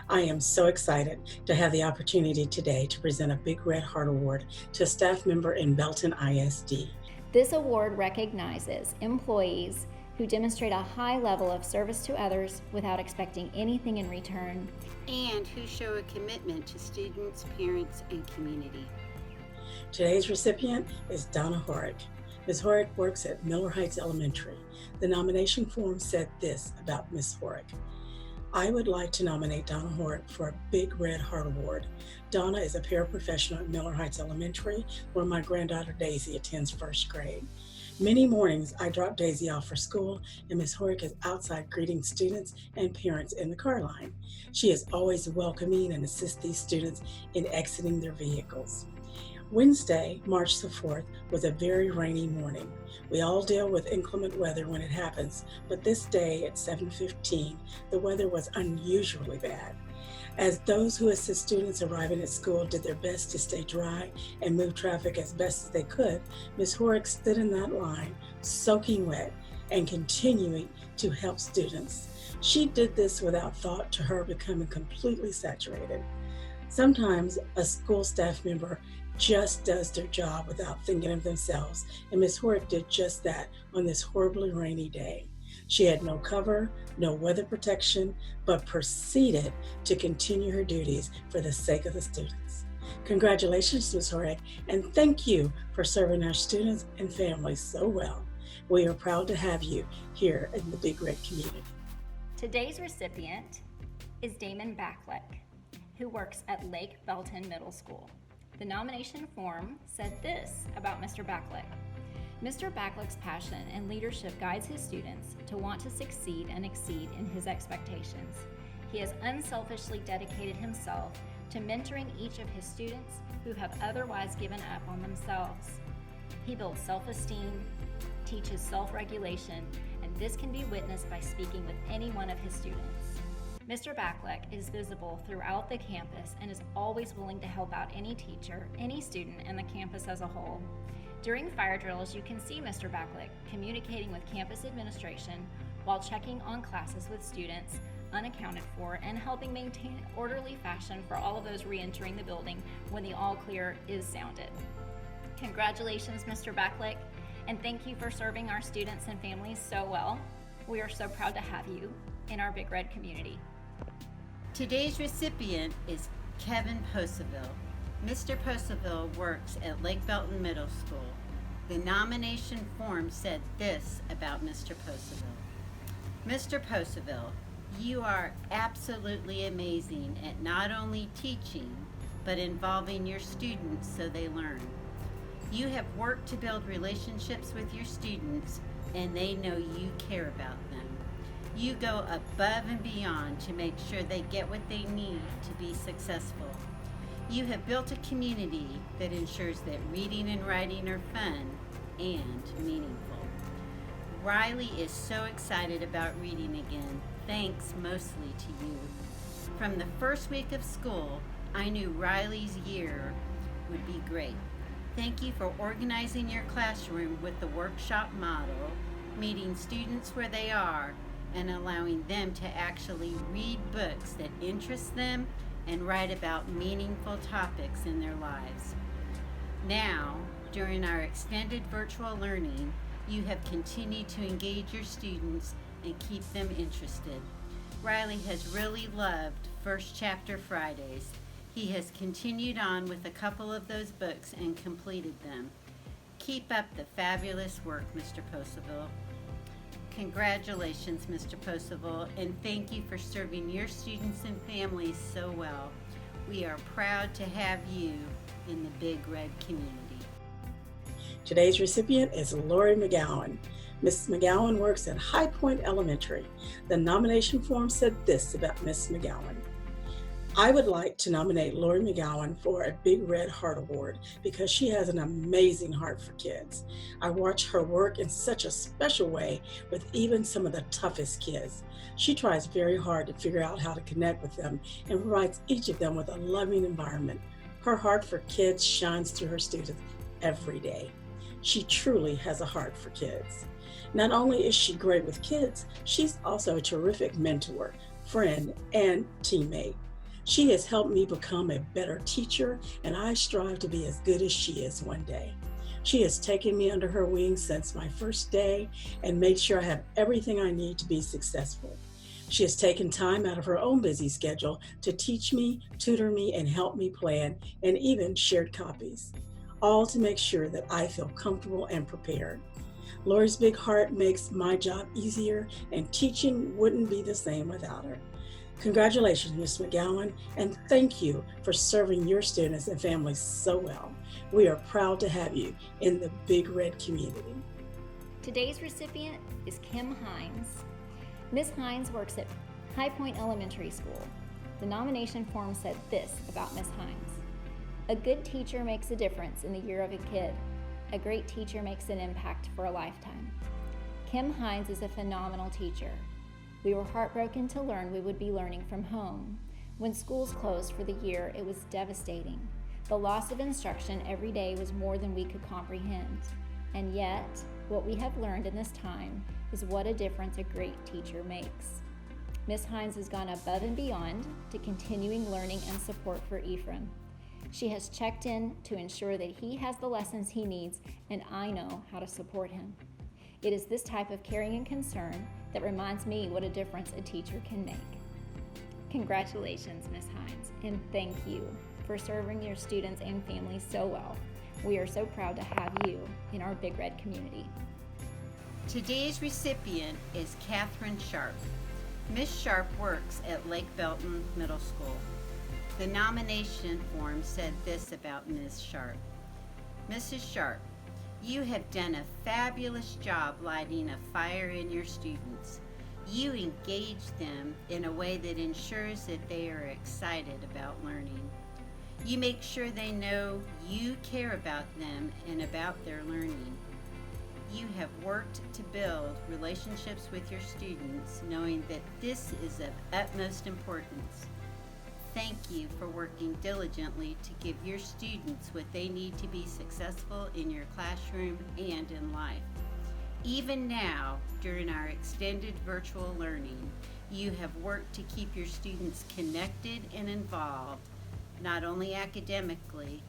I am so excited to have the opportunity today to present a Big Red Heart Award to a staff member in Belton ISD. This award recognizes employees who demonstrate a high level of service to others without expecting anything in return, and who show a commitment to students, parents, and community. Today's recipient is Donna Horton. Ms. Horton works at Miller Heights Elementary. The nomination form said this about Ms. Horton. I would like to nominate Donna Horton for a Big Red Heart Award. Donna is a paraprofessional at Miller Heights Elementary, where my granddaughter Daisy attends first grade. Many mornings I drop Daisy off for school, and Ms. Horton is outside greeting students and parents in the car line. She is always welcoming and assists these students in exiting their vehicles. Wednesday, March the 4th, was a very rainy morning. We all deal with inclement weather when it happens, but this day at 7:15, the weather was unusually bad. As those who assist students arriving at school did their best to stay dry and move traffic as best as they could, Ms. Horrick stood in that line, soaking wet and continuing to help students. She did this without thought to her becoming completely saturated. Sometimes a school staff member just does their job without thinking of themselves, and Ms. Horrick did just that on this horribly rainy day. She had no cover, no weather protection, but proceeded to continue her duties for the sake of the students. Congratulations, Ms. Horrick, and thank you for serving our students and families so well. We are proud to have you here in the Big Red community. Today's recipient is Damon Backleg, who works at Lake Belton Middle School. The nomination form said this about Mr. Backleg. Mr. Backleg's passion and leadership guides his students to want to succeed and exceed in his expectations. He has unselfishly dedicated himself to mentoring each of his students who have otherwise given up on themselves. He builds self-esteem, teaches self-regulation, and this can be witnessed by speaking with any one of his students. Mr. Backleg is visible throughout the campus and is always willing to help out any teacher, any student, and the campus as a whole. During fire drills, you can see Mr. Backleg communicating with campus administration while checking on classes with students unaccounted for and helping maintain an orderly fashion for all of those re-entering the building when the all clear is sounded. Congratulations, Mr. Backleg, and thank you for serving our students and families so well. We are so proud to have you in our Big Red community. Today's recipient is Kevin Percival. Mr. Percival works at Lake Belton Middle School. The nomination form said this about Mr. Percival. Mr. Percival, you are absolutely amazing at not only teaching, but involving your students so they learn. You have worked to build relationships with your students, and they know you care about them. You go above and beyond to make sure they get what they need to be successful. You have built a community that ensures that reading and writing are fun and meaningful. Riley is so excited about reading again, thanks mostly to you. From the first week of school, I knew Riley's year would be great. Thank you for organizing your classroom with the workshop model, meeting students where they are, and allowing them to actually read books that interest them and write about meaningful topics in their lives. Now, during our extended virtual learning, you have continued to engage your students and keep them interested. Riley has really loved First Chapter Fridays. He has continued on with a couple of those books and completed them. Keep up the fabulous work, Mr. Percival. Congratulations, Mr. Percival, and thank you for serving your students and families so well. We are proud to have you in the Big Red community. Today's recipient is Laurie McGowan. Ms. McGowan works at High Point Elementary. The nomination form said this about Ms. McGowan. I would like to nominate Laurie McGowan for a Big Red Heart Award because she has an amazing heart for kids. I watch her work in such a special way with even some of the toughest kids. She tries very hard to figure out how to connect with them and provides each of them with a loving environment. Her heart for kids shines through her students every day. She truly has a heart for kids. Not only is she great with kids, she's also a terrific mentor, friend, and teammate. She has helped me become a better teacher, and I strive to be as good as she is one day. She has taken me under her wing since my first day and made sure I have everything I need to be successful. She has taken time out of her own busy schedule to teach me, tutor me, and help me plan, and even shared copies, all to make sure that I feel comfortable and prepared. Laurie's big heart makes my job easier, and teaching wouldn't be the same without her. Congratulations, Ms. McGowan, and thank you for serving your students and families so well. We are proud to have you in the Big Red community. Today's recipient is Kim Hines. Ms. Hines works at High Point Elementary School. The nomination form said this about Ms. Hines: a good teacher makes a difference in the year of a kid. A great teacher makes an impact for a lifetime. Kim Hines is a phenomenal teacher. We were heartbroken to learn we would be learning from home. When schools closed for the year, it was devastating. The loss of instruction every day was more than we could comprehend. And yet, what we have learned in this time is what a difference a great teacher makes. Ms. Hines has gone above and beyond to continuing learning and support for Ephraim. She has checked in to ensure that he has the lessons he needs, and I know how to support him. It is this type of caring and concern that reminds me what a difference a teacher can make. Congratulations, Ms. Hines, and thank you for serving your students and families so well. We are so proud to have you in our Big Red community. Today's recipient is Katherine Sharpe. Ms. Sharpe works at Lake Belton Middle School. The nomination form said this about Ms. Sharpe: Mrs. Sharpe, you have done a fabulous job lighting a fire in your students. You engage them in a way that ensures that they are excited about learning. You make sure they know you care about them and about their learning. You have worked to build relationships with your students, knowing that this is of utmost importance. Thank you for working diligently to give your students what they need to be successful in your classroom and in life. Even now, during our extended virtual learning, you have worked to keep your students connected and involved, not only academically,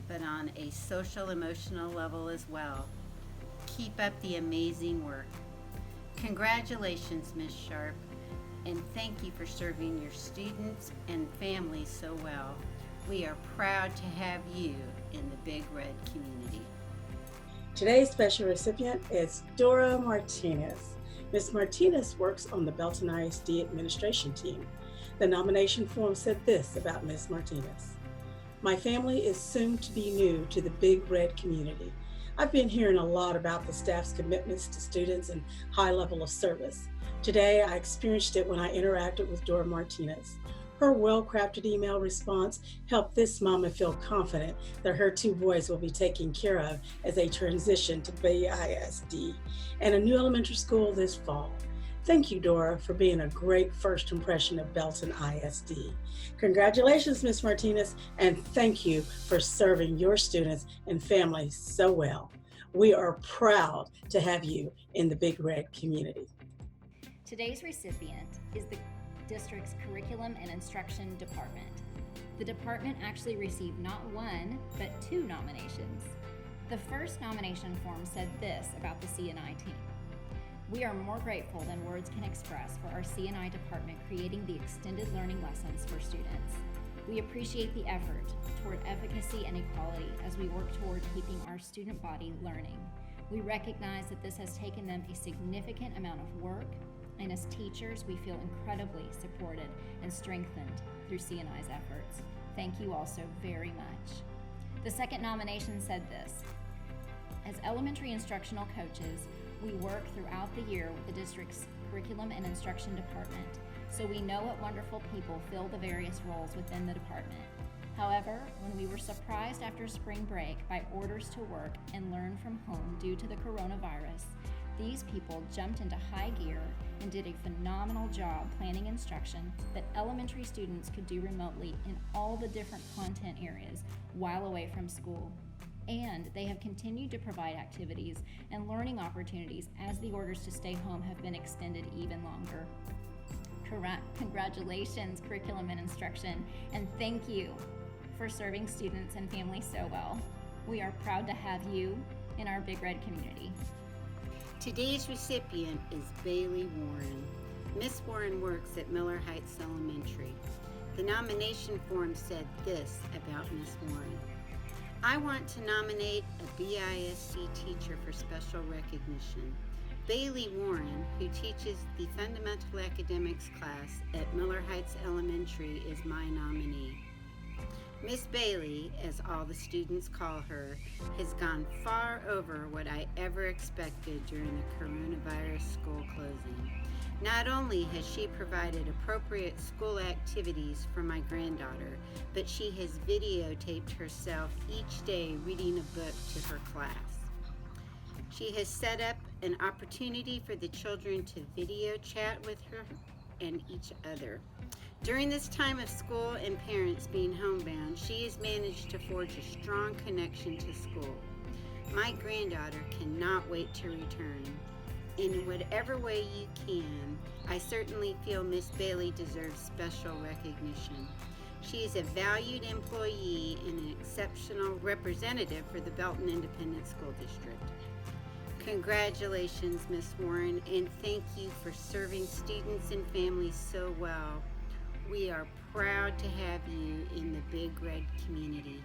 but on a social emotional level as well. Keep up the amazing work. Congratulations, Ms. Sharpe, and thank you for serving your students and families so well. We are proud to have you in the Big Red community. Today's special recipient is Dora Martinez. Ms. Martinez works on the Belton ISD administration team. The nomination form said this about Ms. Martinez: my family is soon to be new to the Big Red community. I've been hearing a lot about the staff's commitments to students and high level of service. Today, I experienced it when I interacted with Dora Martinez. Her well-crafted email response helped this mama feel confident that her two boys will be taken care of as they transition to BISD and a new elementary school this fall. Thank you, Dora, for being a great first impression of Belton ISD. Congratulations, Ms. Martinez, and thank you for serving your students and families so well. We are proud to have you in the Big Red community. Today's recipient is the district's Curriculum and Instruction Department. The department actually received not one, but two nominations. The first nomination form said this about the C&I team: we are more grateful than words can express for our C&I department creating the extended learning lessons for students. We appreciate the effort toward efficacy and equality as we work toward keeping our student body learning. We recognize that this has taken them a significant amount of work, and as teachers, we feel incredibly supported and strengthened through C&I's efforts. Thank you all so very much. The second nomination said this: as elementary instructional coaches, we work throughout the year with the district's Curriculum and Instruction Department, so we know what wonderful people fill the various roles within the department. However, when we were surprised after spring break by orders to work and learn from home due to the coronavirus, these people jumped into high gear and did a phenomenal job planning instruction that elementary students could do remotely in all the different content areas while away from school. And they have continued to provide activities and learning opportunities as the orders to stay home have been extended even longer. Congratulations, curriculum and instruction, and thank you for serving students and families so well. We are proud to have you in our Big Red community. Today's recipient is Bailey Warren. Miss Warren works at Miller Heights Elementary. The nomination form said this about Miss Warren. I want to nominate a BISD teacher for special recognition. Bailey Warren, who teaches the Fundamental Academics class at Miller Heights Elementary, is my nominee. Miss Bailey, as all the students call her, has gone far over what I ever expected during the coronavirus school closing. Not only has she provided appropriate school activities for my granddaughter, but she has videotaped herself each day reading a book to her class. She has set up an opportunity for the children to video chat with her and each other. During this time of school and parents being homebound, she has managed to forge a strong connection to school. My granddaughter cannot wait to return. In whatever way you can, I certainly feel Miss Bailey deserves special recognition. She is a valued employee and an exceptional representative for the Belton Independent School District. Congratulations, Miss Warren, and thank you for serving students and families so well. We are proud to have you in the Big Red community.